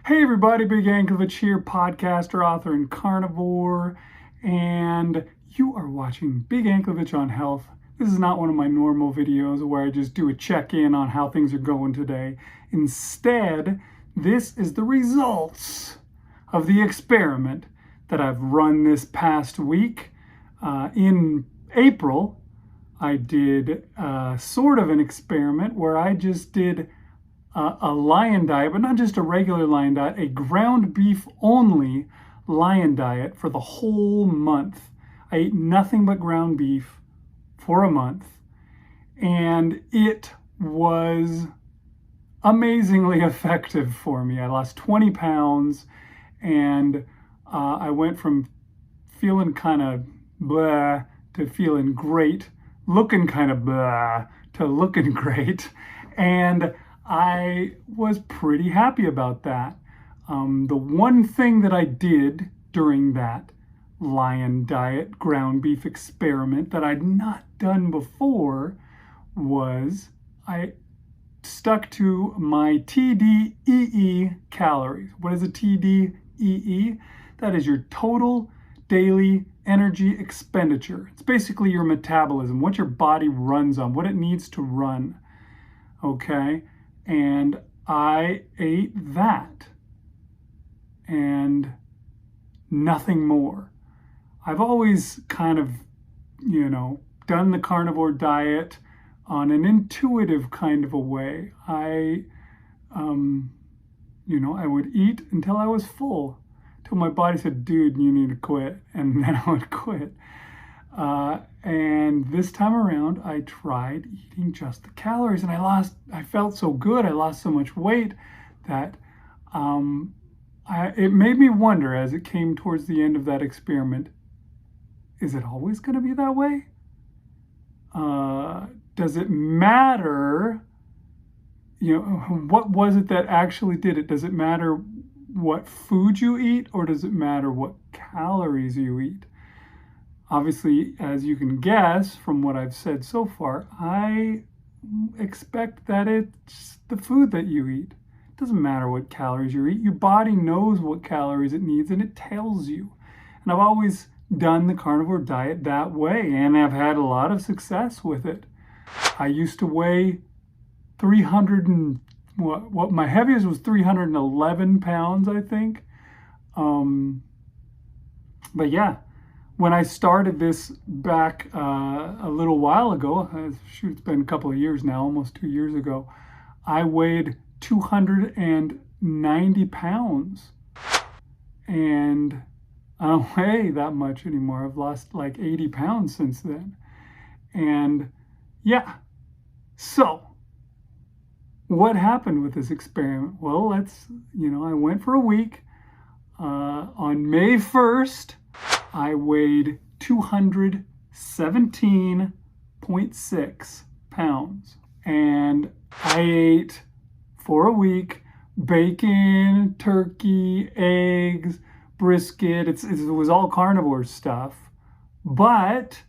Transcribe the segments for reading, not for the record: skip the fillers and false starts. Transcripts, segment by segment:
Hey everybody, Big Anklevich here, podcaster, author, and carnivore, and you are watching Big Anklevich on Health. This is not one of my normal videos where I just do a check-in on how things are going today. Instead, this is the results of the experiment that I've run this past week. In April, I did sort of an experiment where I just did a lion diet, but not just a regular lion diet, a ground beef only lion diet for the whole month. I ate nothing but ground beef for a month, and it was amazingly effective for me. I lost 20 pounds, and I went from feeling kind of blah to feeling great, looking kind of blah to looking great, and I was pretty happy about that. The one thing that I did during that lion diet ground beef experiment that I'd not done before was I stuck to my TDEE calories. What is a TDEE? That is your total daily energy expenditure. It's basically your metabolism, what your body runs on, what it needs to run. Okay? And I ate that and nothing more. I've always kind of, done the carnivore diet on an intuitive kind of a way. I would eat until I was full, till my body said, dude, you need to quit. And then I would quit. And this time around, I tried eating just the calories, and I felt so good. I lost so much weight that it made me wonder as it came towards the end of that experiment, is it always going to be that way? Does it matter? What was it that actually did it? Does it matter what food you eat, or does it matter what calories you eat? Obviously, as you can guess from what I've said so far, I expect that it's the food that you eat. It doesn't matter what calories you eat. Your body knows what calories it needs, and it tells you. And I've always done the carnivore diet that way, and I've had a lot of success with it. I used to weigh 300 and what my heaviest was 311 pounds, I think. But yeah. When I started this back a little while ago, it's been a couple of years now, almost 2 years ago, I weighed 290 pounds. And I don't weigh that much anymore. I've lost like 80 pounds since then. And yeah, so what happened with this experiment? Well, I went for a week. On May 1st, I weighed 217.6 pounds, and I ate for a week bacon, turkey, eggs, brisket. It was all carnivore stuff, but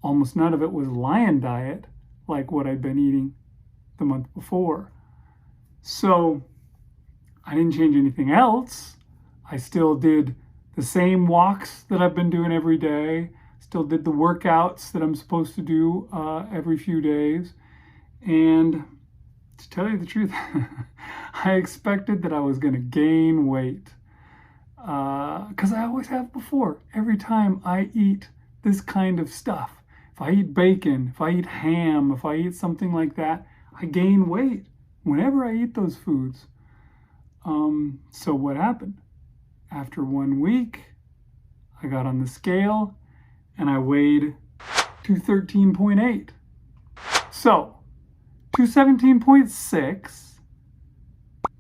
almost none of it was lion diet like what I'd been eating the month before. So I didn't change anything else. I still did the same walks that I've been doing every day, still did the workouts that I'm supposed to do every few days. And to tell you the truth, I expected that I was going to gain weight because I always have before. Every time I eat this kind of stuff, if I eat bacon, if I eat ham, if I eat something like that, I gain weight whenever I eat those foods. So what happened? After 1 week, I got on the scale and I weighed 213.8. So 217.6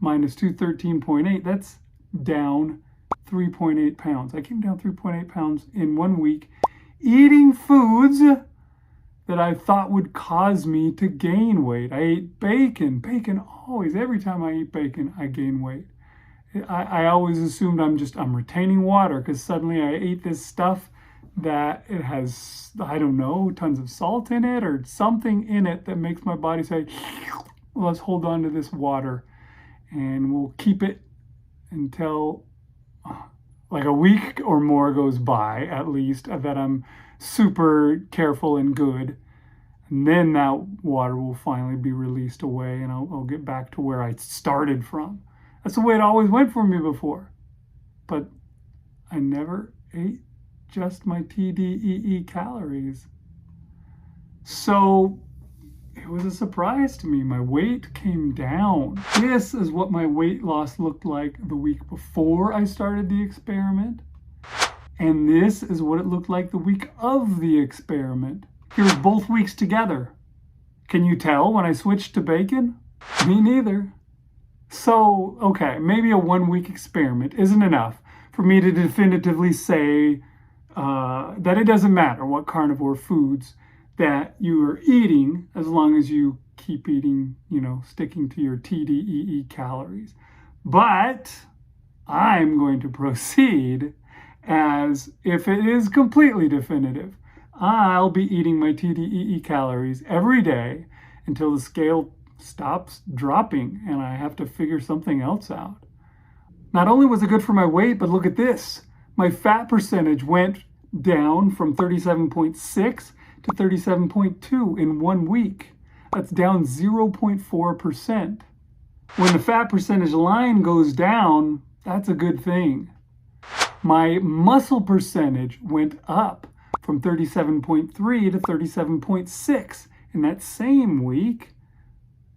minus 213.8, that's down 3.8 pounds. I came down 3.8 pounds in 1 week eating foods that I thought would cause me to gain weight. I ate bacon. Bacon always, every time I eat bacon, I gain weight. I always assumed I'm retaining water because suddenly I ate this stuff that it has, I don't know, tons of salt in it or something in it that makes my body say, well, let's hold on to this water and we'll keep it until like a week or more goes by, at least, that I'm super careful and good. And then that water will finally be released away, and I'll get back to where I started from. That's the way it always went for me before. But I never ate just my TDEE calories. So it was a surprise to me. My weight came down. This is what my weight loss looked like the week before I started the experiment. And this is what it looked like the week of the experiment. Here's both weeks together. Can you tell when I switched to bacon? Me neither. So, okay, maybe a 1-week experiment isn't enough for me to definitively say that it doesn't matter what carnivore foods that you are eating as long as you keep eating, sticking to your TDEE calories. But I'm going to proceed as if it is completely definitive. I'll be eating my TDEE calories every day until the scale stops dropping and I have to figure something else out. Not only was it good for my weight, but look at this. My fat percentage went down from 37.6 to 37.2 in 1 week. That's down 0.4%. When the fat percentage line goes down, that's a good thing. My muscle percentage went up from 37.3 to 37.6 in that same week.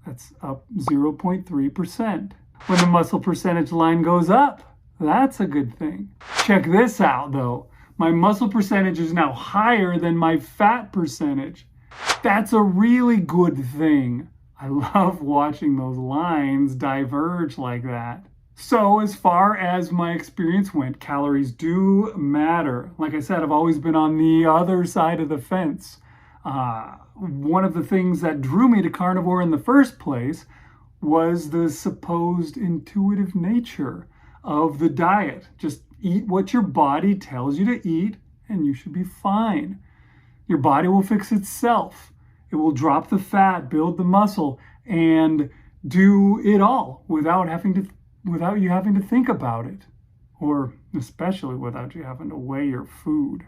That's up 0.3%. When the muscle percentage line goes up, that's a good thing. Check this out though. My muscle percentage is now higher than my fat percentage. That's a really good thing. I love watching those lines diverge like that. So as far as my experience went, calories do matter. Like I said, I've always been on the other side of the fence. One of the things that drew me to carnivore in the first place was the supposed intuitive nature of the diet. Just eat what your body tells you to eat and you should be fine. Your body will fix itself. It will drop the fat, build the muscle, and do it all without you having to think about it, or especially without you having to weigh your food.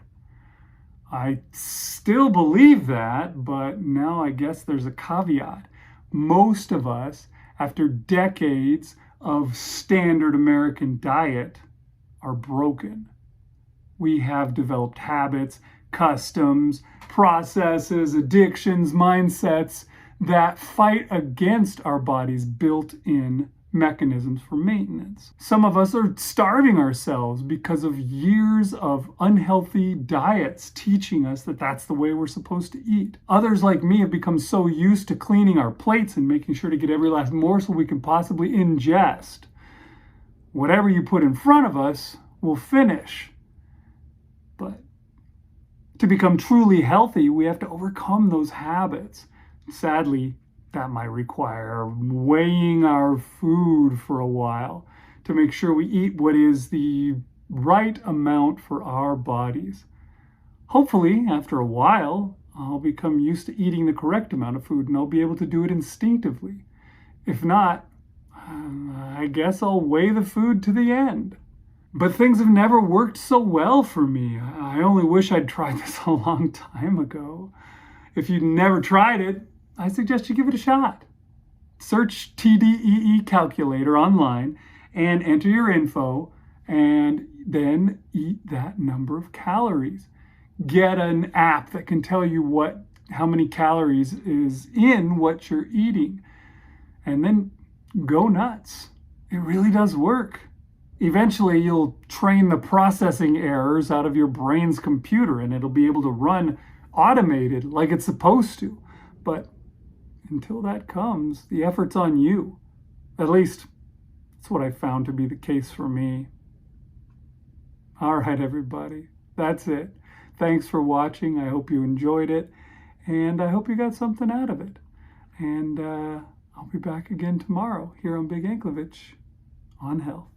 I still believe that, but now I guess there's a caveat. Most of us, after decades of standard American diet, are broken. We have developed habits, customs, processes, addictions, mindsets that fight against our body's built-in mechanisms for maintenance. Some of us are starving ourselves because of years of unhealthy diets teaching us that that's the way we're supposed to eat. Others, like me, have become so used to cleaning our plates and making sure to get every last morsel we can possibly ingest. Whatever you put in front of us, we'll finish. But to become truly healthy, we have to overcome those habits. Sadly, that might require weighing our food for a while to make sure we eat what is the right amount for our bodies. Hopefully, after a while, I'll become used to eating the correct amount of food and I'll be able to do it instinctively. If not, I guess I'll weigh the food to the end. But things have never worked so well for me. I only wish I'd tried this a long time ago. If you've never tried it, I suggest you give it a shot. Search TDEE calculator online and enter your info and then eat that number of calories. Get an app that can tell you how many calories is in what you're eating. And then go nuts. It really does work. Eventually, you'll train the processing errors out of your brain's computer and it'll be able to run automated like it's supposed to. But until that comes, the effort's on you. At least, that's what I found to be the case for me. All right, everybody. That's it. Thanks for watching. I hope you enjoyed it. And I hope you got something out of it. And I'll be back again tomorrow here on Big Anklevich on Health.